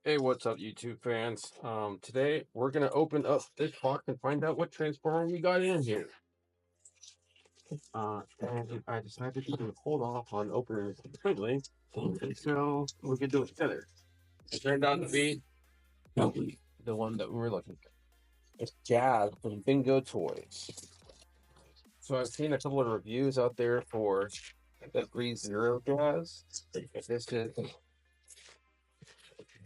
Hey, what's up, YouTube fans? Today we're gonna open up this box and find out what transformer we got in here. And I decided to hold off on opening it completely, so we can do it together. It turned out to be the one that we were looking for. It's Jazz from Bingotoys. So I've seen a couple of reviews out there for the 3.0 Jazz. This is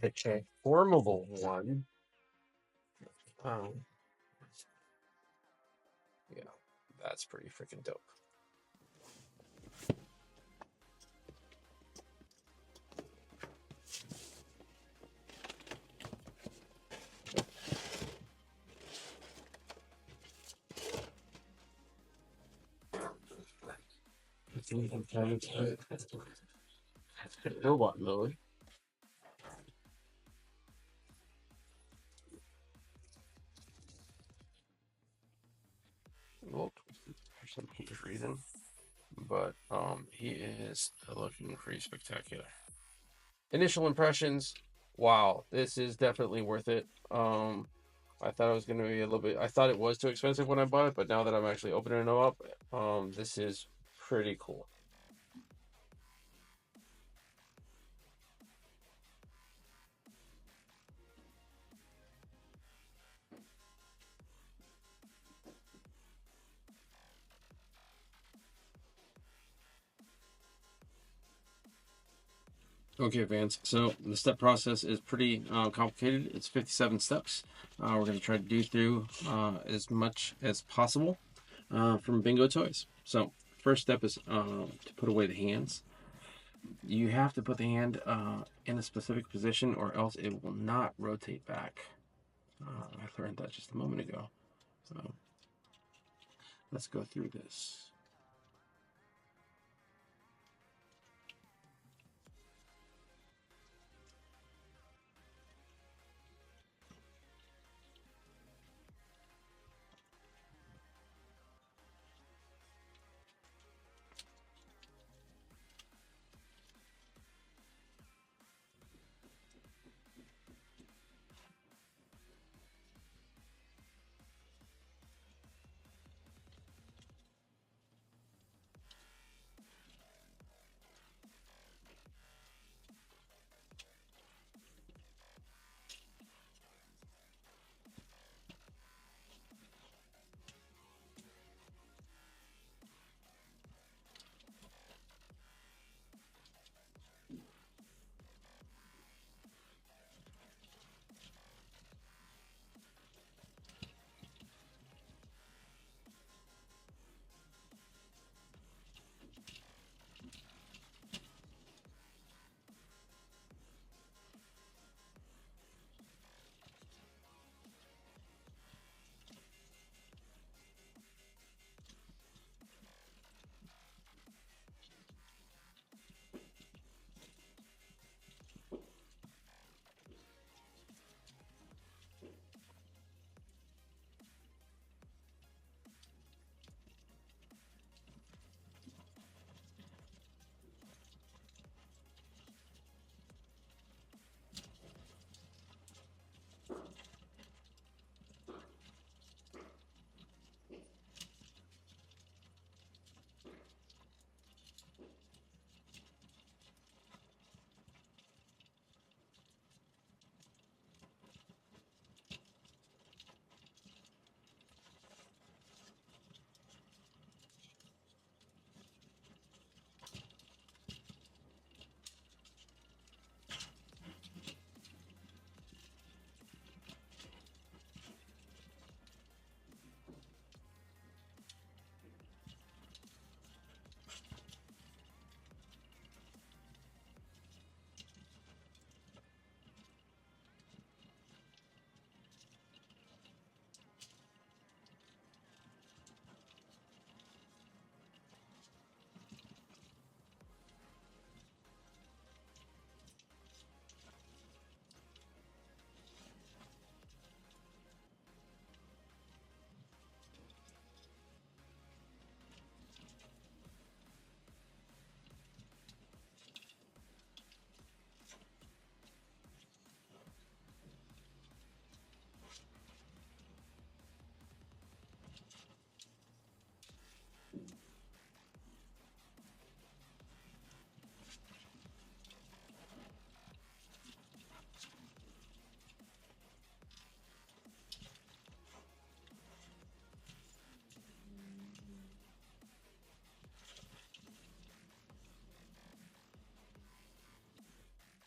the transformable one. Um, yeah, that's pretty freaking dope. Robot mode. Well, for some reason, but he is looking pretty spectacular. Initial impressions. Wow, this is definitely worth it. I thought it was going to be a little bit. I thought it was too expensive when I bought it, but now that I'm actually opening it up, this is pretty cool. Okay, Vance. So the step process is pretty complicated. It's 57 steps. We're going to try to do through as much as possible from Bingotoys. So first step is to put away the hands. You have to put the hand in a specific position or else it will not rotate back. I learned that just a moment ago. So let's go through this.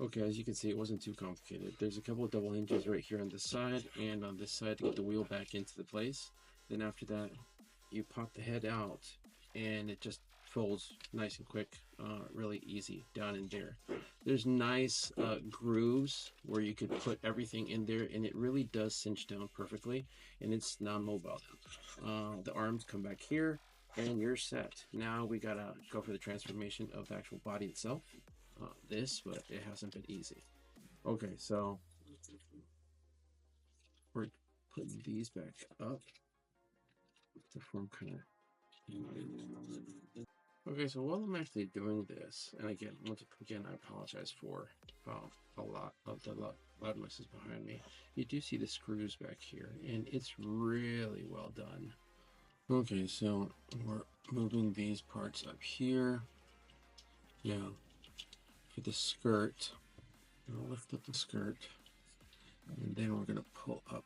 Okay, as you can see, it wasn't too complicated. There's a couple of double hinges right here on this side and on this side to get the wheel back into the place. Then after that, you pop the head out and it just folds nice and quick, really easy down in there. There's nice grooves where you could put everything in there, and it really does cinch down perfectly, and it's non-mobile. The arms come back here and you're set. Now we gotta go for the transformation of the actual body itself. But it hasn't been easy. Okay, so we're putting these back up to form kind of. Okay, so while I'm actually doing this, and again, once again, I apologize for a lot of the loud noises behind me. You do see the screws back here, and it's really well done. Okay, so we're moving these parts up here. Now, for the skirt, I'll lift up the skirt, and then we're gonna pull up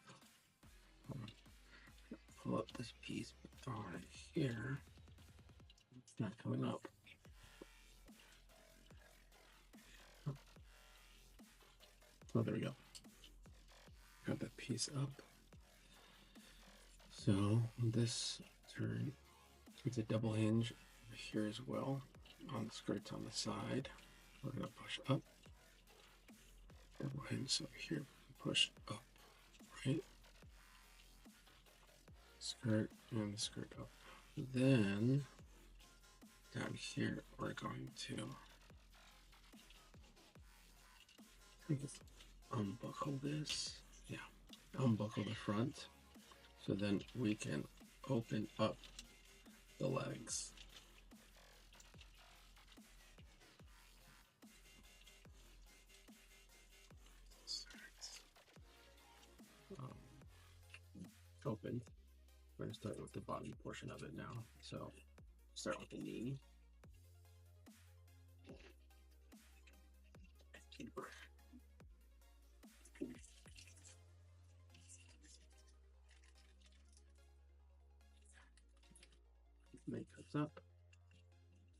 this piece right here. It's not coming up. Oh, there we go. Got that piece up. So this turn, it's a double hinge here as well on the skirts on the side. We're gonna push up. Double hinge over here, push up, right? Skirt and the skirt up. Then down here we're going to unbuckle this. Yeah, unbuckle the front. So then we can open up the legs. Open. We're going to start with the bottom portion of it now. So start with the knee. Leg comes up,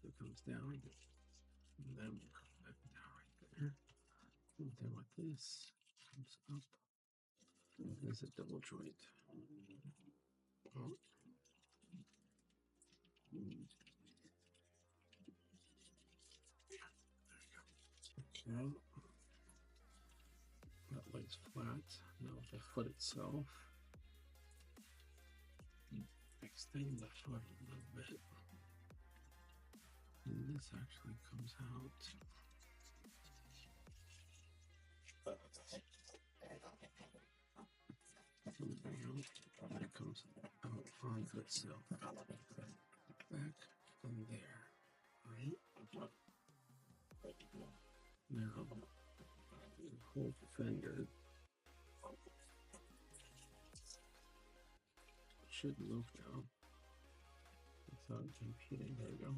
so it comes down, and then we'll come back down right there. And then with this, comes up. There's a double joint. Oh. Okay. That leg's flat. Now the foot itself. Extend the foot a little bit. And this actually comes out. And it comes out onto itself. Back from there. Right? Now, the whole fender should move now without impeding. There we go.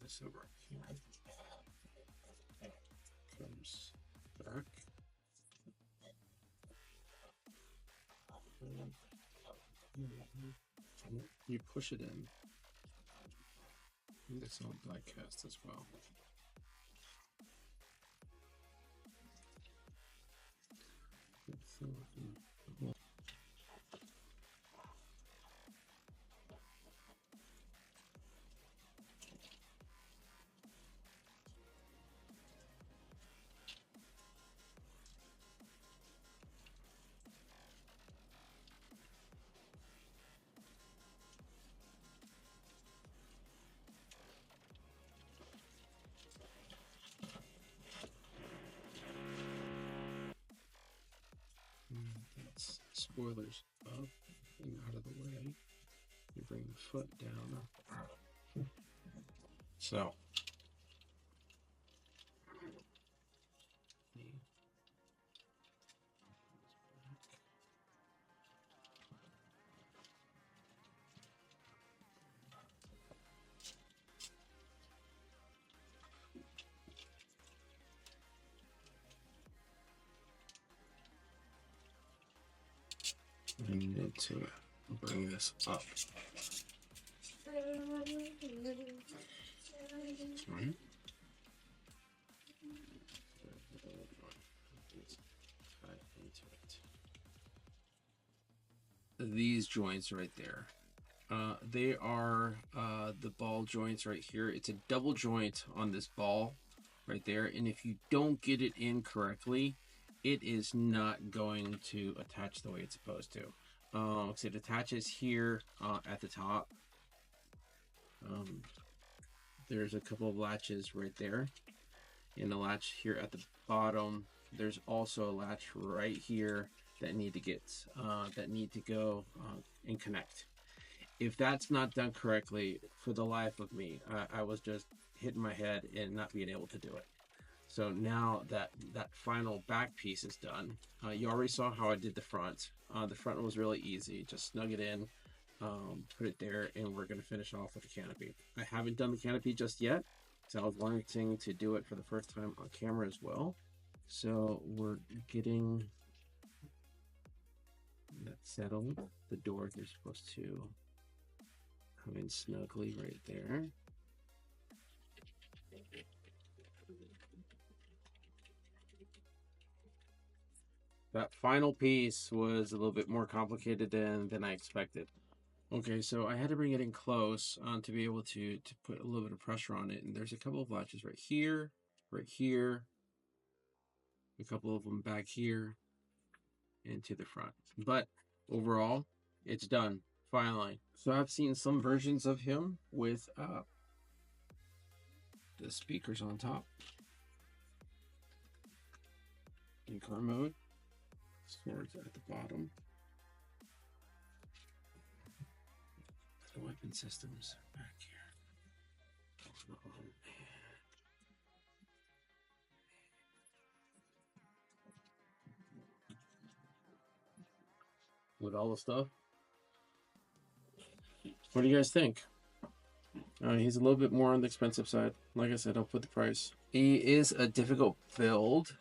This over here comes back. You push it in. And it's all die cast as well. That's spoilers up and out of the way. You bring the foot down. So I need to bring this up Right. These joints right there. They are the ball joints right here. It's a double joint on this ball right there, and if you don't get it in correctly, it is not going to attach the way it's supposed to. So it attaches here at the top. There's a couple of latches right there, and a latch here at the bottom. There's also a latch right here that need to go and connect. If that's not done correctly, for the life of me, I was just hitting my head and not being able to do it. So now that final back piece is done, you already saw how I did the front. The front was really easy. Just snug it in, put it there, and we're going to finish off with the canopy. I haven't done the canopy just yet, so I was wanting to do it for the first time on camera as well. So we're getting that settled. The door is supposed to come in snugly right there. That final piece was a little bit more complicated than I expected. Okay, so I had to bring it in close to be able to put a little bit of pressure on it. And there's a couple of latches right here, a couple of them back here, and to the front. But overall, it's done, finally. So I've seen some versions of him with the speakers on top in car mode, swords at the bottom. The weapon systems back here. With all the stuff. What do you guys think? He's a little bit more on the expensive side. Like I said, I'll put the price. He is a difficult build,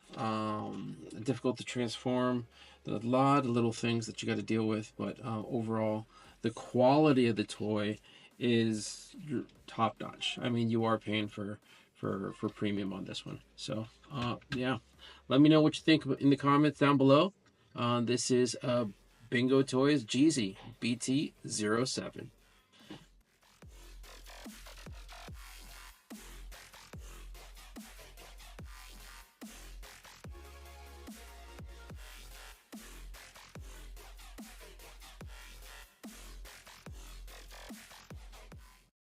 difficult to transform. There's a lot of little things that you got to deal with, but overall, the quality of the toy is top notch. I mean, you are paying for premium on this one. So yeah, let me know what you think in the comments down below. This is Bingotoys Jeezy BT07.